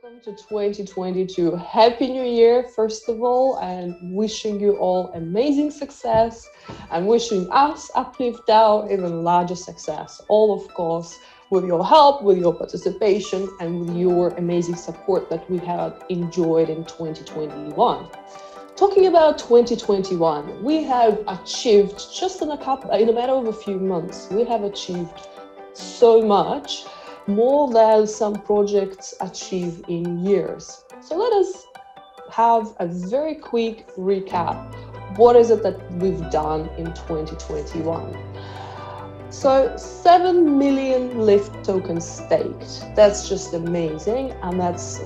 welcome to 2022. Happy New Year, first of all, and wishing you all amazing success and wishing us Uplift DAO even larger success. All, of course, with your help, with your participation, and with your amazing support that we have enjoyed in 2021. Talking about 2021, we have achieved just in a matter of a few months, we have achieved so much, more than some projects achieve in years. So let us have a very quick recap. What is it that we've done in 2021? So 7 million Lift tokens staked. That's just amazing, and that's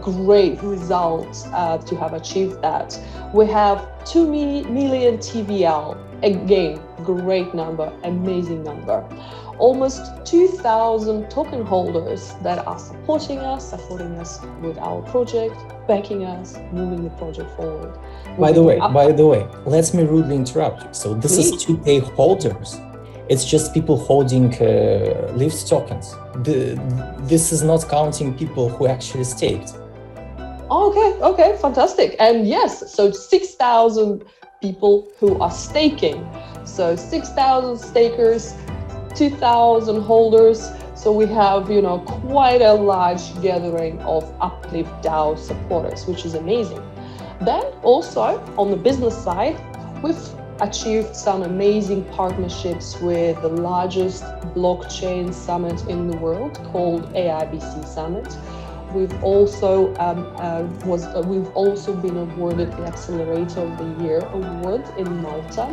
great result to have achieved that. We have 2 million TVL. Again, great number, amazing number. Almost 2,000 token holders that are supporting us with our project, backing us, moving the project forward. By the way, let me rudely interrupt you. So this is 2K holders. It's just people holding Lift tokens. This is not counting people who actually staked. Okay, fantastic. And yes, so 6,000 people who are staking. So 6,000 stakers, 2,000 holders. So we have, quite a large gathering of Uplift DAO supporters, which is amazing. Then also on the business side, we've achieved some amazing partnerships with the largest blockchain summit in the world called AIBC Summit. We've also been awarded the Accelerator of the Year award in Malta,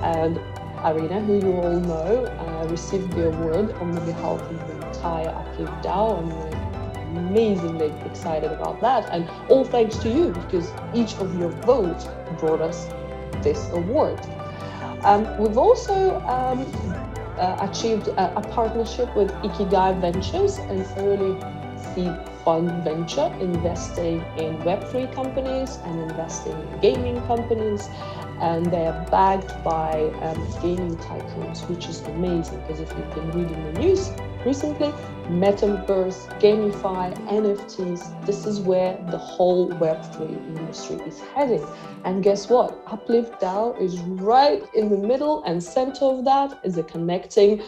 and Arena, who you all know, received the award on the behalf of the entire Uplift DAO, and we're amazingly excited about that. And all thanks to you, because each of your votes brought us this award. We've also achieved a partnership with Ikigai Ventures, an early seed fund venture investing in Web3 companies and investing in gaming companies. And they are backed by gaming tycoons, which is amazing, because if you've been reading the news recently, Metaverse, GameFi, NFTs, this is where the whole Web3 industry is heading. And guess what? Uplift DAO is right in the middle and center of that, is a connecting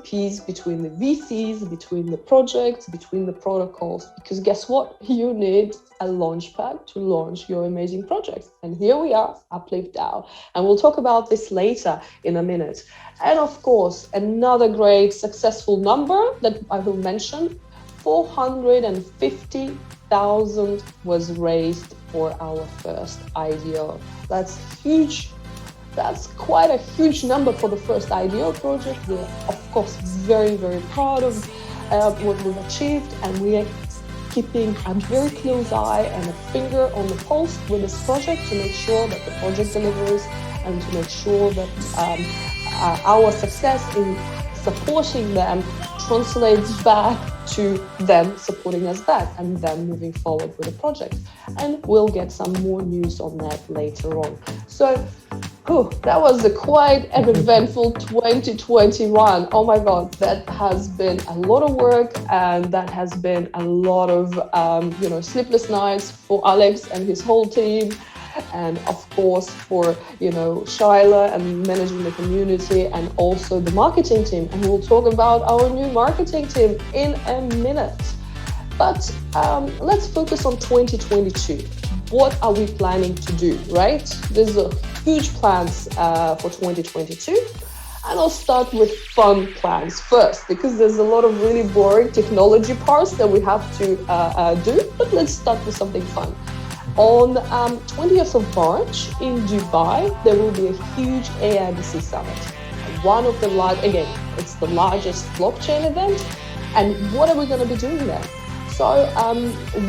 piece between the VCs, between the projects, between the protocols, because guess what? You need a launchpad to launch your amazing projects. And here we are, Uplift DAO. And we'll talk about this later in a minute. And of course, another great successful number that I will mention, 450,000 was raised for our first IDO. That's huge. That's quite a huge number for the first IDO project. We're, of course, very, very proud of what we've achieved, and we are keeping a very close eye and a finger on the pulse with this project to make sure that the project delivers and to make sure that our success in supporting them translates back to them supporting us back and then moving forward with the project. And we'll get some more news on that later on. So that was quite an eventful 2021. Oh my God, that has been a lot of work, and that has been a lot of sleepless nights for Alex and his whole team, and of course for Shyla and managing the community, and also the marketing team. And we'll talk about our new marketing team in a minute. But let's focus on 2022. What are we planning to do, right? There's huge plans for 2022. And I'll start with fun plans first, because there's a lot of really boring technology parts that we have to do. But let's start with something fun. On 20th of March in Dubai, there will be a huge AIBC Summit. One of the it's the largest blockchain event. And what are we going to be doing there? So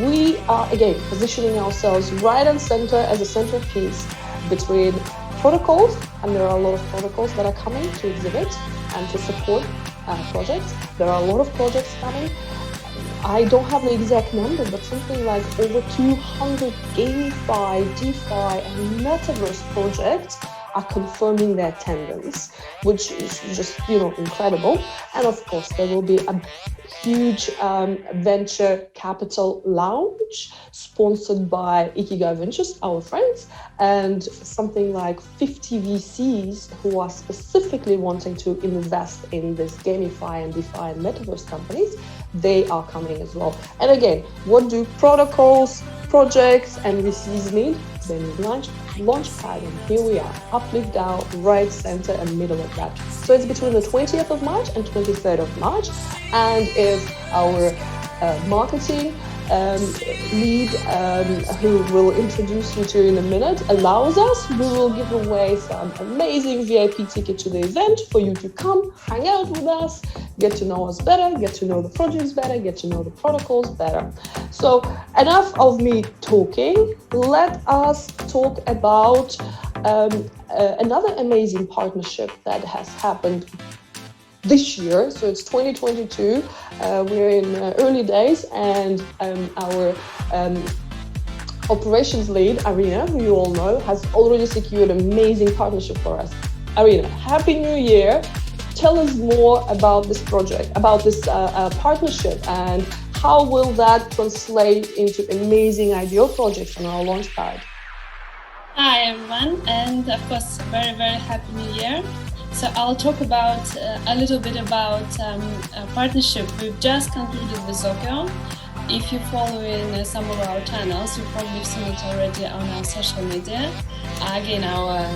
we are, again, positioning ourselves right and center as a centerpiece between protocols, and there are a lot of protocols that are coming to exhibit and to support projects. There are a lot of projects coming. I don't have the exact number, but something like over 200 GameFi, DeFi, and Metaverse projects are confirming their attendance, which is just, incredible. And of course, there will be a huge venture capital launch sponsored by Ikigai Ventures, our friends, and something like 50 VCs who are specifically wanting to invest in this gamify and DeFi and metaverse companies. They are coming as well. And again, what do protocols, projects, and VCs need? They need launchpad, and here we are, Uplift DAO, right center and middle of that. So it's between the 20th of March and 23rd of March. And if our marketing lead, who will introduce you to in a minute, allows us, we will give away some amazing VIP ticket to the event for you to come, hang out with us, get to know us better, get to know the projects better, get to know the protocols better. So enough of me talking. Let us talk about another amazing partnership that has happened this year. So it's 2022. We're in early days, and our operations lead, Arina, who you all know, has already secured an amazing partnership for us. Arina, Happy New Year. Tell us more about this project, about this partnership, and how will that translate into amazing IDO projects on our launchpad? Hi everyone, and of course, very, very Happy New Year. So I'll talk about a little bit about a partnership we've just concluded with Zokyo. If you follow in some of our channels, you've probably seen it already on our social media. Again, our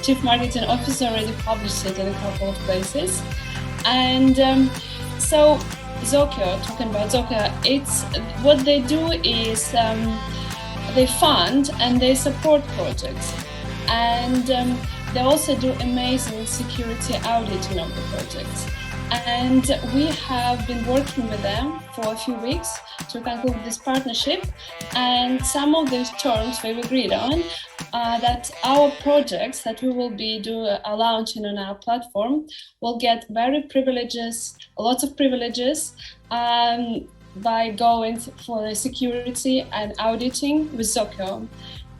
Chief Marketing Officer already published it in a couple of places. And so Zokyo, talking about Zokyo, it's what they do is they fund and they support projects. And they also do amazing security auditing of the projects. And we have been working with them for a few weeks to conclude this partnership. And some of these terms we've agreed on that our projects that we will be launching on our platform will get lots of privileges by going for the security and auditing with Zokyo.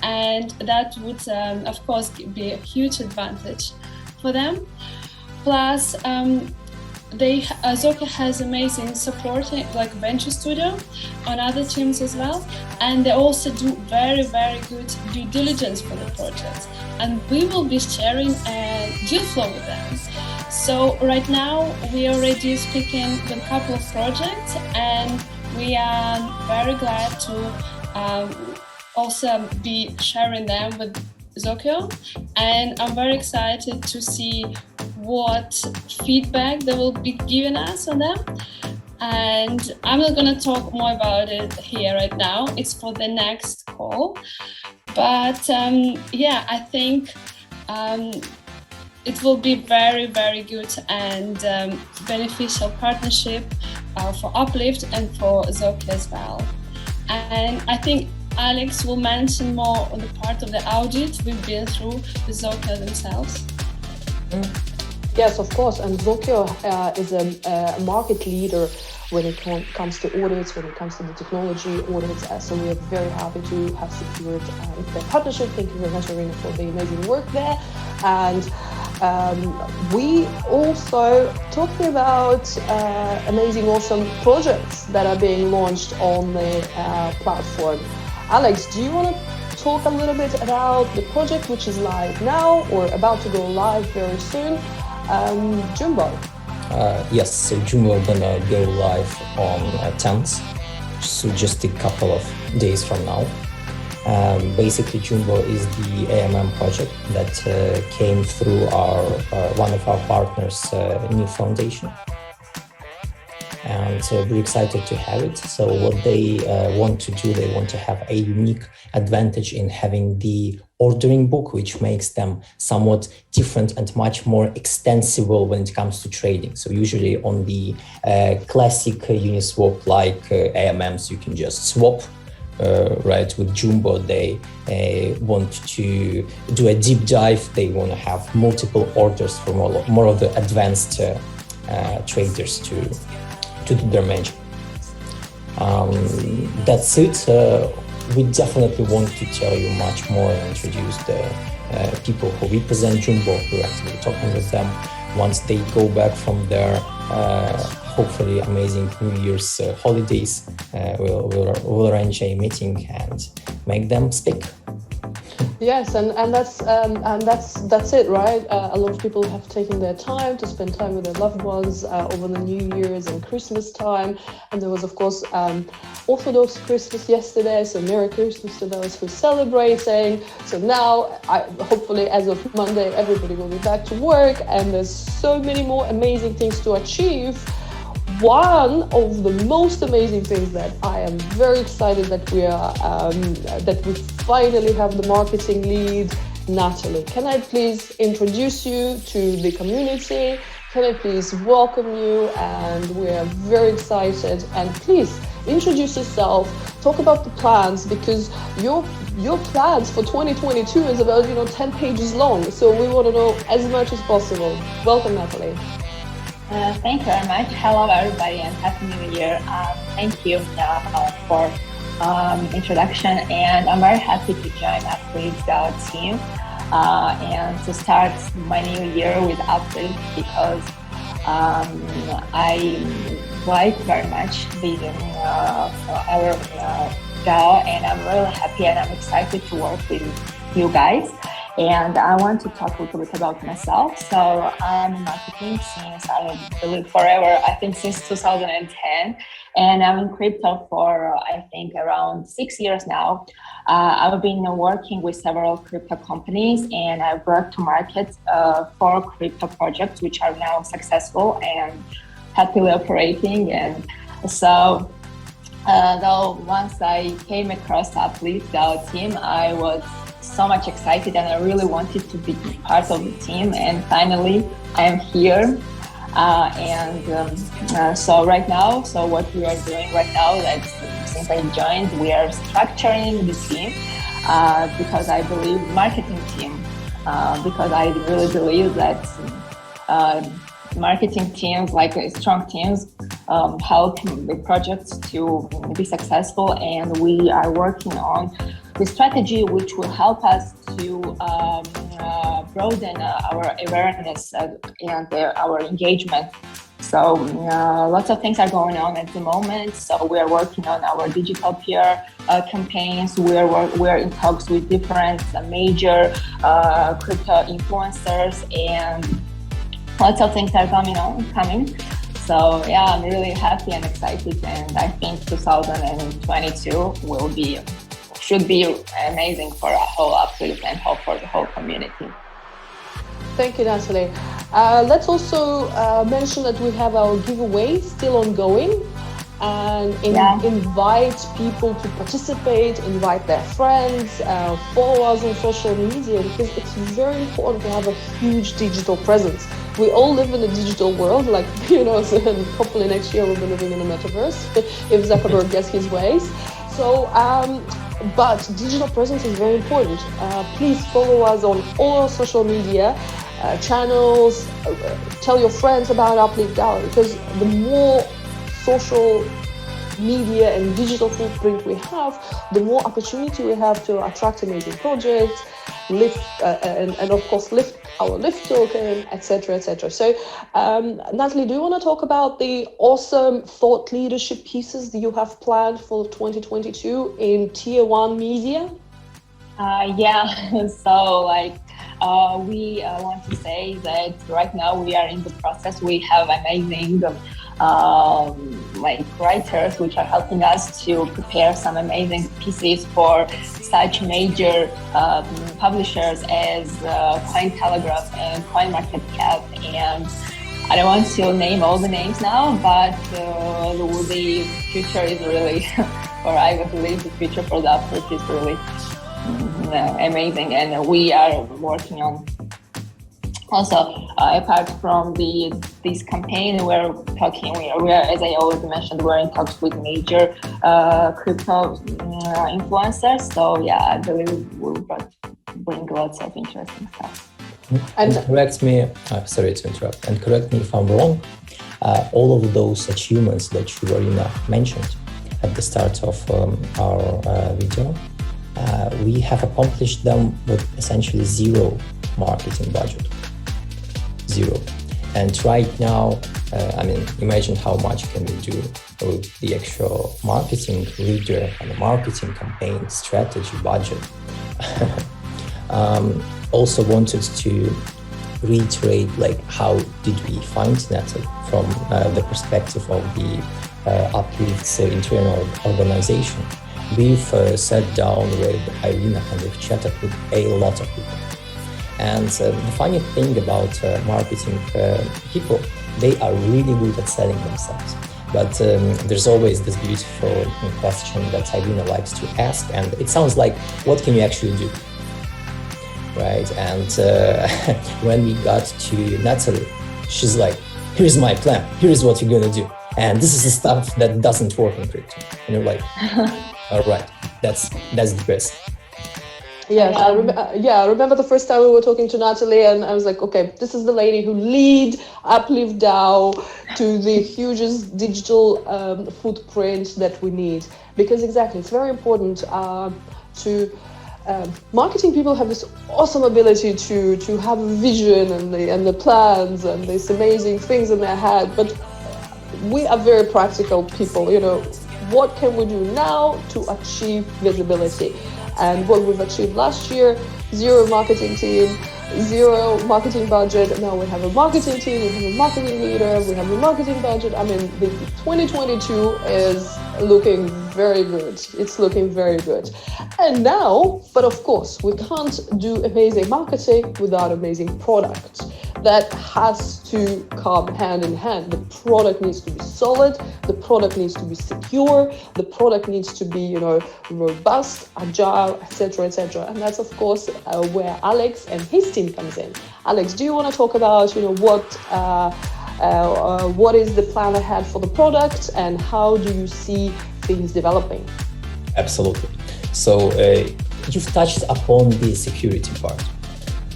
And that would, of course, be a huge advantage for them. Plus, Zokyo has amazing support, like Venture Studio, on other teams as well. And they also do very, very good due diligence for the projects. And we will be sharing a deal flow with them. So right now, we are already speaking with a couple of projects, and we are very glad to also be sharing them with Zokyo, and I'm very excited to see what feedback they will be giving us on them. And I'm not going to talk more about it here right now. It's for the next call. But I think it will be very, very good and beneficial partnership for Uplift and for Zokyo as well. And I think Alex will mention more on the part of the audit we've been through with Zokyo themselves. Yes, of course. And Zokyo is a market leader when it comes to audits, when it comes to the technology audits. So we are very happy to have secured the partnership. Thank you very much, Arina, for the amazing work there. And we also talking about amazing, awesome projects that are being launched on the platform. Alex, do you want to talk a little bit about the project which is live now or about to go live very soon? Jumbo. Yes, so Jumbo gonna go live on 10th, so just a couple of days from now. Basically, Jumbo is the AMM project that came through our one of our partners' new foundation. And we're excited to have it. So what they want to do, they want to have a unique advantage in having the ordering book, which makes them somewhat different and much more extensible when it comes to trading. So usually on the classic Uniswap like AMMs, you can just swap. Right, with Jumbo, they want to do a deep dive. They want to have multiple orders for more of the advanced traders to do their magic. That's it. We definitely want to tell you much more and introduce people who represent Jumbo. We're actually talking with them. Once they go back from their hopefully amazing New Year's holidays, we'll arrange a meeting and make them speak. Yes, and that's it, right? A lot of people have taken their time to spend time with their loved ones over the New Year's and Christmas time. And there was, of course, Orthodox Christmas yesterday, so Merry Christmas to those who are celebrating. So now, hopefully, as of Monday, everybody will be back to work, and there's so many more amazing things to achieve. One of the most amazing things that I am very excited that we finally have the marketing lead, Natalie. Can I please introduce you to the community? Can I please welcome you? And we are very excited. And please introduce yourself. Talk about the plans, because your plans for 2022 is about 10 pages long. So we want to know as much as possible. Welcome, Natalie. Thank you very much. Hello, everybody, and Happy New Year. Thank you for introduction, and I'm very happy to join Uplift team and to start my new year with Uplift, because I like very much the our DAO, and I'm really happy and I'm excited to work with you guys. And I want to talk a little bit about myself. So I'm in marketing since, I believe, forever, I think since 2010. And I'm in crypto for, I think, around 6 years now. I've been working with several crypto companies, and I've brought to market 4 crypto projects, which are now successful and happily operating. And so, though once I came across Uplift team, I was so much excited, and I really wanted to be part of the team, and finally I am here. So right now, what we are doing right now, that since I joined, we are structuring the team because I believe marketing team, because I really believe that marketing teams, like strong teams, help the projects to be successful, and we are working on the strategy which will help us to broaden our awareness and our engagement. So lots of things are going on at the moment. So we are working on our digital PR campaigns. We are in talks with different major crypto influencers, and lots of things are coming. So yeah, I'm really happy and excited, and I think 2022 should be amazing for our whole Uplift and for the whole community. Thank you, Natalie. Let's also mention that we have our giveaway still ongoing, and invite people to participate, invite their friends, follow us on social media, because it's very important to have a huge digital presence. We all live in a digital world, like, and hopefully next year we'll be living in a metaverse if Zuckerberg gets his ways. So, but digital presence is very important. Please follow us on all our social media channels. Tell your friends about Uplift DAO, because the more social media and digital footprint we have, the more opportunity we have to attract amazing projects, lift and of course lift our Lift token, etc., etc. So, Natalie, do you want to talk about the awesome thought leadership pieces that you have planned for 2022 in Tier 1 media? So we want to say that right now we are in the process. We have amazing writers which are helping us to prepare some amazing pieces for such major publishers as Cointelegraph and CoinMarketCap, and I don't want to name all the names now, but the future is really, or I believe the future for the Uplift is really amazing, and we are working on. Also, apart from this campaign, we are, as I already mentioned, we're in talks with major crypto influencers. So yeah, I believe we'll bring lots of interesting stuff. And correct me, sorry to interrupt, and correct me if I'm wrong, all of those achievements that you already mentioned at the start of our video, we have accomplished them with essentially zero marketing budget. Zero. And right now, imagine how much can we do with the actual marketing leader and the marketing campaign strategy budget. Also wanted to reiterate how did we find Natalie from the perspective of the Uplift's internal organization. We've sat down with Irina and we've chatted with a lot of people. And the funny thing about marketing people, they are really good at selling themselves. But there's always this beautiful question that Irina likes to ask, and it sounds like, what can you actually do? Right? And when we got to Natalie, she's like, here's my plan, here's what you're gonna do. And this is the stuff that doesn't work in crypto. And you're like, all right, that's the best. Yes, I remember the first time we were talking to Natalie, and I was like, okay, this is the lady who lead Uplift DAO to the hugest digital footprint that we need. Because exactly, it's very important marketing people have this awesome ability to have a vision and the plans and these amazing things in their head, but we are very practical people. What can we do now to achieve visibility? And what we've achieved last year, zero marketing team, zero marketing budget. Now we have a marketing team, we have a marketing leader, we have a marketing budget. The 2022 is looking very good. It's looking very good. And now, but of course, we can't do amazing marketing without amazing product. That has to come hand in hand. The product needs to be solid, the product needs to be secure, the product needs to be, robust, agile, etc., etc. And that's, of course, where Alex and his team comes in. Alex, do you want to talk about, what is the plan ahead for the product and how do you see things developing? Absolutely. So you've touched upon the security part.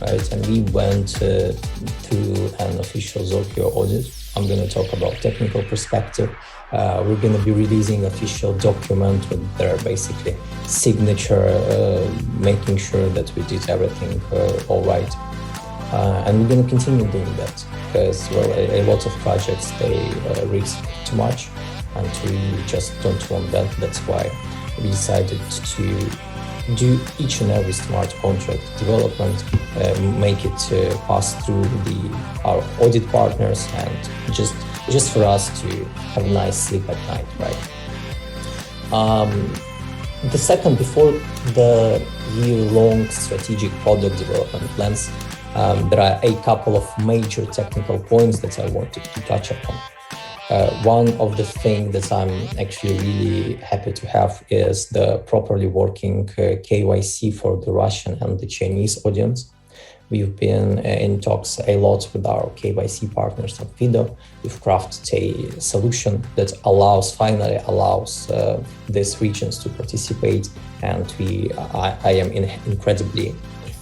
Right, and we went through an official Zokyo audit. I'm going to talk about technical perspective. We're going to be releasing official document with their basically signature, making sure that we did everything all right. And we're going to continue doing that because, a lot of projects, they risk too much and we just don't want that. That's why we decided to do each and every smart contract development, make it pass through our audit partners, and just for us to have a nice sleep at night, right? The second, before the year-long strategic product development plans, there are a couple of major technical points that I wanted to touch upon. One of the things that I'm actually really happy to have is the properly working KYC for the Russian and the Chinese audience. We've been in talks a lot with our KYC partners at Fido. We've crafted a solution that finally allows these regions to participate, and I am incredibly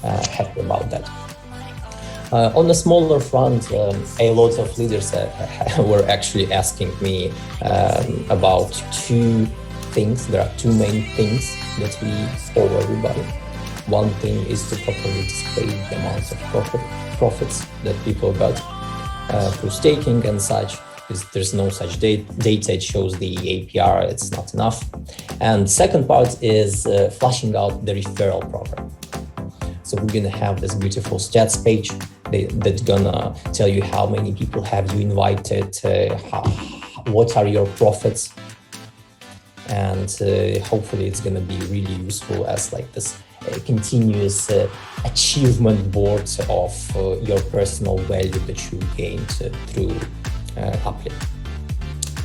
happy about that. On the smaller front, a lot of leaders were actually asking me about two things. There are two main things that we owe everybody. One thing is to properly display the amounts of profits that people got through staking and such. There's no such data, it shows the APR, it's not enough. And second part is flashing out the referral program. So we're gonna have this beautiful stats page that's gonna tell you how many people have you invited, what are your profits, and hopefully it's gonna be really useful as this continuous achievement board of your personal value that you gained through Uplift.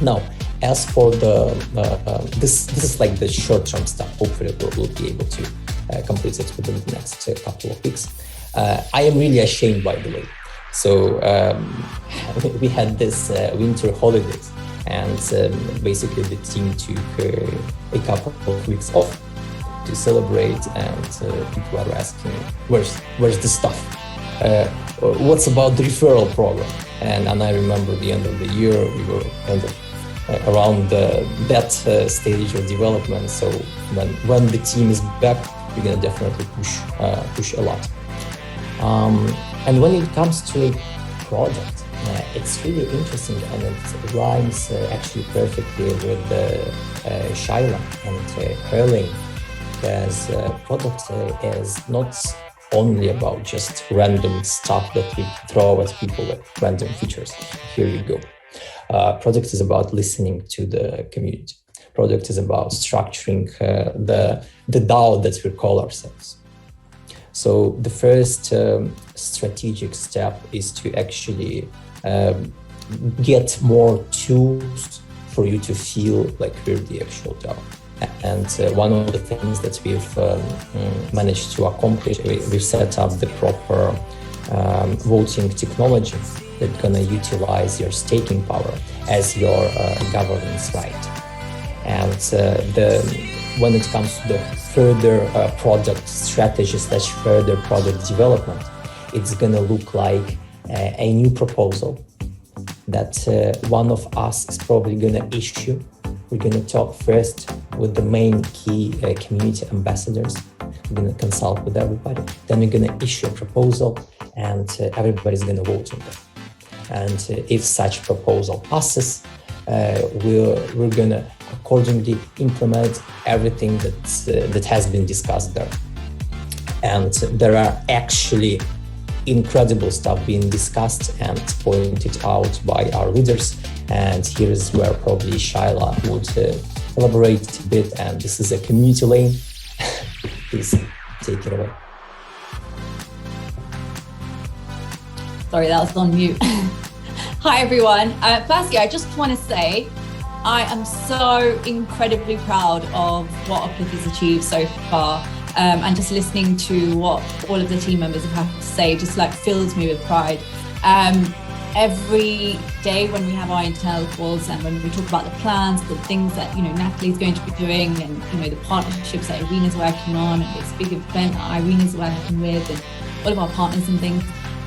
Now, as for this is the short-term stuff. Hopefully we'll be able to complete it within the next couple of weeks. I am really ashamed, by the way. So we had this winter holidays, and basically the team took a couple of weeks off to celebrate, and people are asking, where's the stuff? What's about the referral program? And I remember the end of the year, we were kind of around that stage of development. So when the team is back, we're gonna definitely push a lot. And when it comes to a product, it's really interesting, and it rhymes actually perfectly with Shaila and her lane, because product is not only about just random stuff that we throw at people, like random features. Here you go. Product is about listening to the community. Product is about structuring the DAO that we call ourselves. So the first strategic step is to actually get more tools for you to feel like we're the actual DAO. And one of the things that we've managed to accomplish, we've set up the proper voting technology that's gonna utilize your staking power as your governance right. And when it comes to the further product strategy / further product development, it's gonna look like a new proposal that one of us is probably gonna issue. We're gonna talk first with the main key community ambassadors. We're gonna consult with everybody. Then we're gonna issue a proposal, and everybody's gonna vote on it. And if such proposal passes, we're gonna accordingly implement everything that has been discussed there. And there are actually incredible stuff being discussed and pointed out by our leaders. And here is where probably Shaila would elaborate a bit. And this is a community lane. Please take it away. Sorry, that was on mute. Hi, everyone. Firstly, I just want to say I am so incredibly proud of what Uplift has achieved so far. And just listening to what all of the team members have had to say just like fills me with pride. Every day when we have our internal calls and when we talk about the plans, the things that Natalie's going to be doing, and the partnerships that Irina's working on, and this big event that Irina's working with, and all of our partners and things,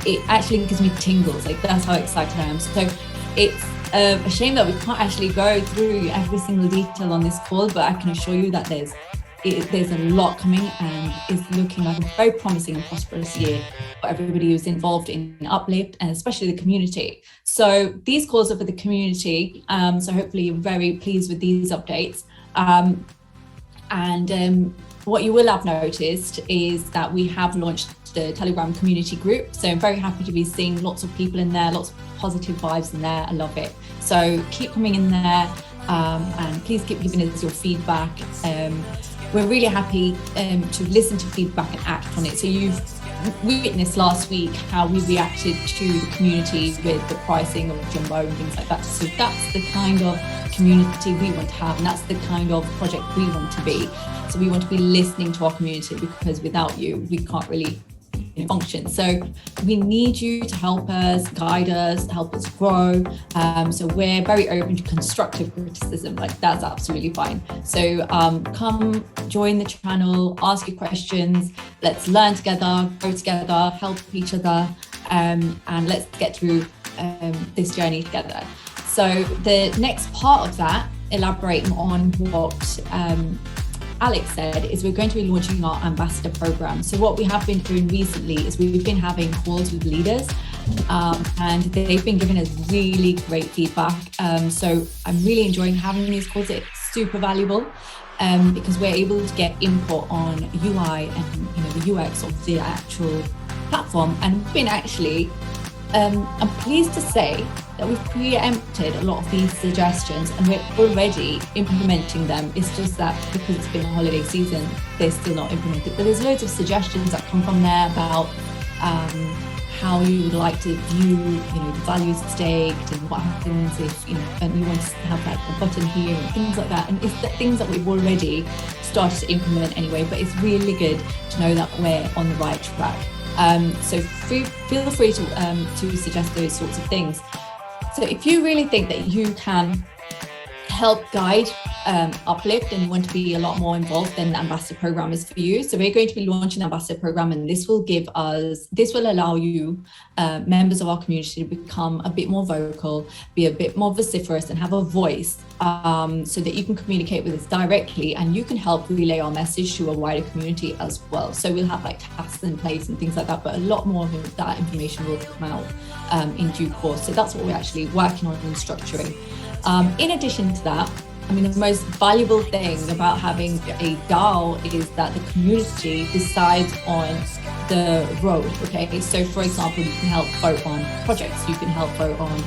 it actually gives me tingles. Like, that's how excited I am. So it's a shame that we can't actually go through every single detail on this call, but I can assure you that there's a lot coming, and it's looking like a very promising and prosperous year for everybody who's involved in Uplift, and especially the community. So these calls are for the community. So hopefully you're very pleased with these updates. What you will have noticed is that we have launched the Telegram community group. So I'm very happy to be seeing lots of people in there, lots of positive vibes in there. I love it. So keep coming in there, and please keep giving us your feedback. We're really happy to listen to feedback and act on it. So we witnessed last week how we reacted to the community with the pricing of Jumbo and things like that. So that's the kind of community we want to have, and that's the kind of project we want to be. So we want to be listening to our community, because without you, we can't really function. So we need you to help us, guide us, help us grow. So we're very open to constructive criticism. Like, that's absolutely fine. So come join the channel, ask your questions. Let's learn together, grow together, help each other, and let's get through this journey together. So the next part of that, elaborating on what Alex said, is we're going to be launching our ambassador program. So what we have been doing recently is we've been having calls with leaders, and they've been giving us really great feedback. So I'm really enjoying having these calls. It's super valuable because we're able to get input on UI and the UX of the actual platform. And we've been actually, I'm pleased to say that we've preempted a lot of these suggestions, and we're already implementing them. It's just that because it's been a holiday season, they're still not implemented. But there's loads of suggestions that come from there about how you would like to view, the values staked, and what happens if, and you want to have a button here and things like that. And it's the things that we've already started to implement anyway, but it's really good to know that we're on the right track. So feel free to suggest those sorts of things. So if you really think that you can help guide Uplift and you want to be a lot more involved, then the ambassador program is for you. So we're going to be launching the ambassador program, and this will allow you, members of our community, to become a bit more vocal, be a bit more vociferous, and have a voice, so that you can communicate with us directly, and you can help relay our message to a wider community as well. So we'll have like tasks in place and things like that, but a lot more of that information will come out in due course. So that's what we're actually working on and structuring. In addition to that, I mean, the most valuable thing about having a DAO is that the community decides on the road, okay? So for example, you can help vote on projects, you can help vote on,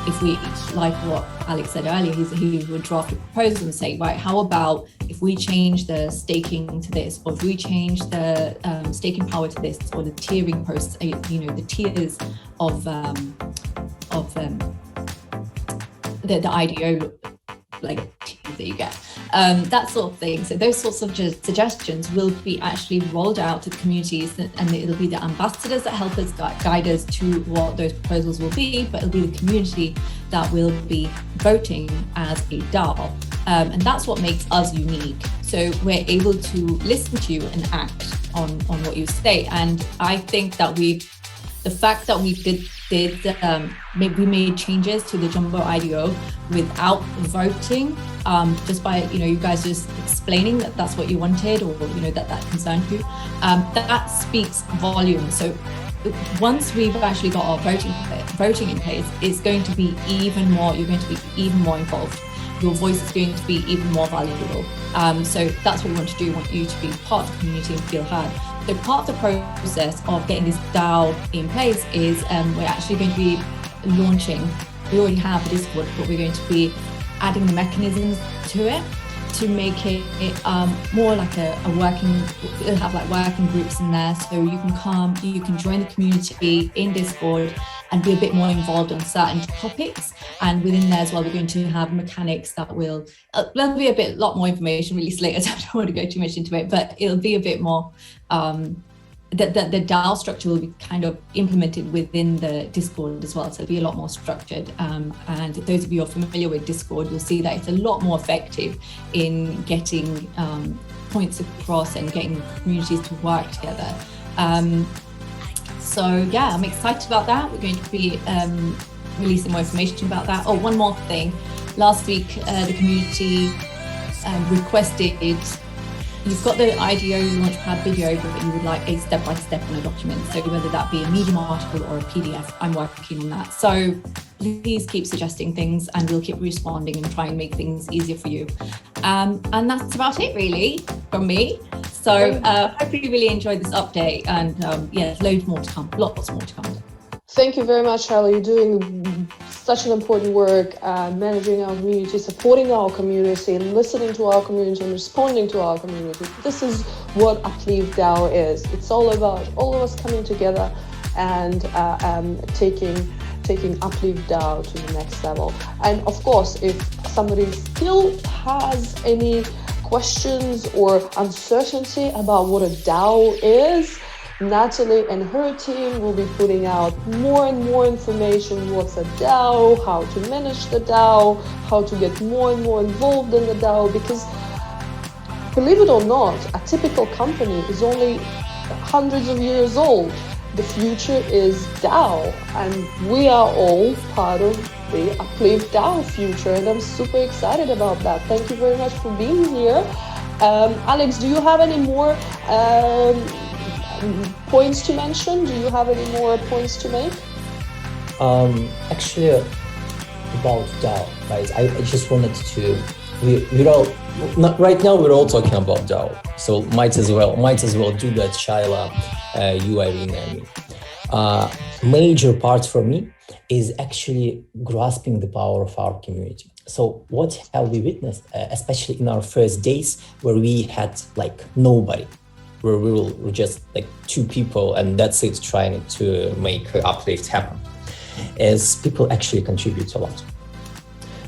if we, like what Alex said earlier, he would draft a proposal and say, right, how about if we change the staking to this, or if we change the staking power to this, or the tiering process, you know, the tiers of the IDO, like that you get, that sort of thing. So those sorts of suggestions will be actually rolled out to the communities, and it'll be the ambassadors that help us guide us to what those proposals will be, but it'll be the community that will be voting as a DAO. And that's what makes us unique. So we're able to listen to you and act on what you say. And I think that the fact that we we made changes to the Jumbo IDO without voting, just by, you know, you guys just explaining that that's what you wanted, or, you know, that concerned you, that speaks volumes. So once we've actually got our voting in place, it's going to be even more, you're going to be even more involved. Your voice is going to be even more valuable. So that's what we want to do. We want you to be part of the community and feel heard. So part of the process of getting this DAO in place is we're actually going to be launching, we already have a Discord, but we're going to be adding the mechanisms to it to make it more like a working, it'll have like working groups in there. So you can come, you can join the community in Discord and be a bit more involved on certain topics. And within there as well, we're going to have mechanics that will, there'll be a lot more information released later, so I don't want to go too much into it, but it'll be a bit more, the DAO structure will be kind of implemented within the Discord as well. So it'll be a lot more structured. And those of you who are familiar with Discord, you'll see that it's a lot more effective in getting points across and getting communities to work together. So yeah, I'm excited about that. We're going to be releasing more information about that. Oh, one more thing. Last week, the community requested, you've got the IDO Launchpad video, but you would like a step-by-step on a document. So whether that be a Medium article or a PDF, I'm working on that. So please keep suggesting things and we'll keep responding and try and make things easier for you. And that's about it really from me. So hope you really enjoyed this update, and yeah, loads more to come, lots more to come. Thank you very much, Charlie. You're doing such an important work, managing our community, supporting our community, listening to our community, and responding to our community. This is what Uplift DAO is. It's all about all of us coming together and taking Uplift DAO to the next level. And of course, if somebody still has any questions or uncertainty about what a DAO is, Natalie and her team will be putting out more and more information. What's a DAO, how to manage the DAO, how to get more and more involved in the DAO, because believe it or not, a typical company is only hundreds of years old. The future is DAO, and we are all part of the Uplift DAO future, and I'm super excited about that. Thank you very much for being here. Alex, do you have any more points to mention? Do you have any more points to make? Actually, about DAO, right? I just wanted to, we're all, not right now, we're all talking about DAO, so might as well do that, Shaila, you, Irina, major part for me is actually grasping the power of our community. So what have we witnessed, especially in our first days where we had like nobody, where we were just like 2 people and that's it, trying to make Uplift happen, as people actually contribute a lot.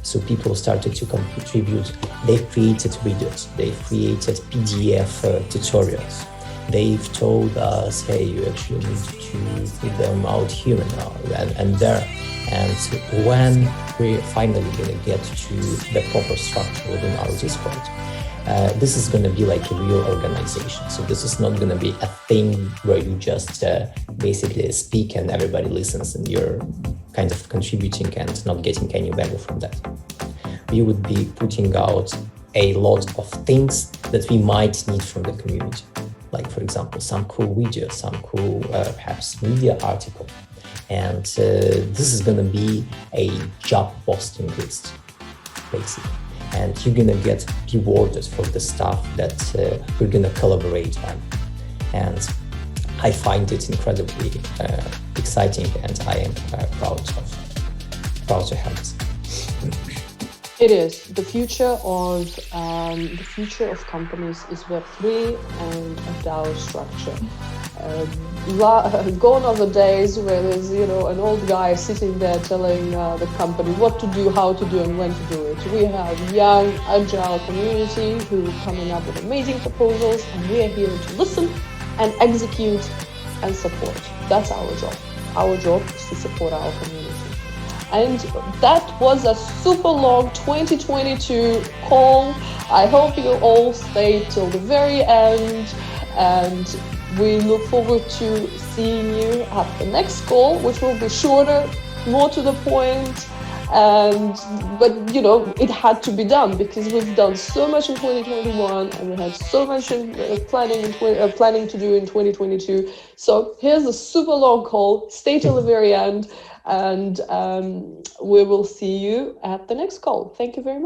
So people started to contribute, they created videos, they created PDF tutorials, they've told us, hey, you actually need to put them out here and there. And when we're finally going to get to the proper structure within our Discord, this is going to be like a real organization. So this is not going to be a thing where you just basically speak and everybody listens and you're kind of contributing and not getting any value from that. We would be putting out a lot of things that we might need from the community. Like, for example, some cool videos, some cool perhaps media article. And this is going to be a job posting list, basically. And you're going to get rewarded for the stuff that we're going to collaborate on. And I find it incredibly exciting, and I am proud to have this. It is. The future of companies is Web3 and a DAO structure. Gone are the days where there's an old guy sitting there telling the company what to do, how to do, and when to do it. We have young, agile community who are coming up with amazing proposals, and we are here to listen and execute and support. That's our job. Our job is to support our community. And that was a super long 2022 call. I hope you all stayed till the very end, and we look forward to seeing you at the next call, which will be shorter, more to the point. But it had to be done because we've done so much in 2021 and we had so much planning to do in 2022. So here's a super long call. Stay till the very end, and we will see you at the next call. Thank you very much.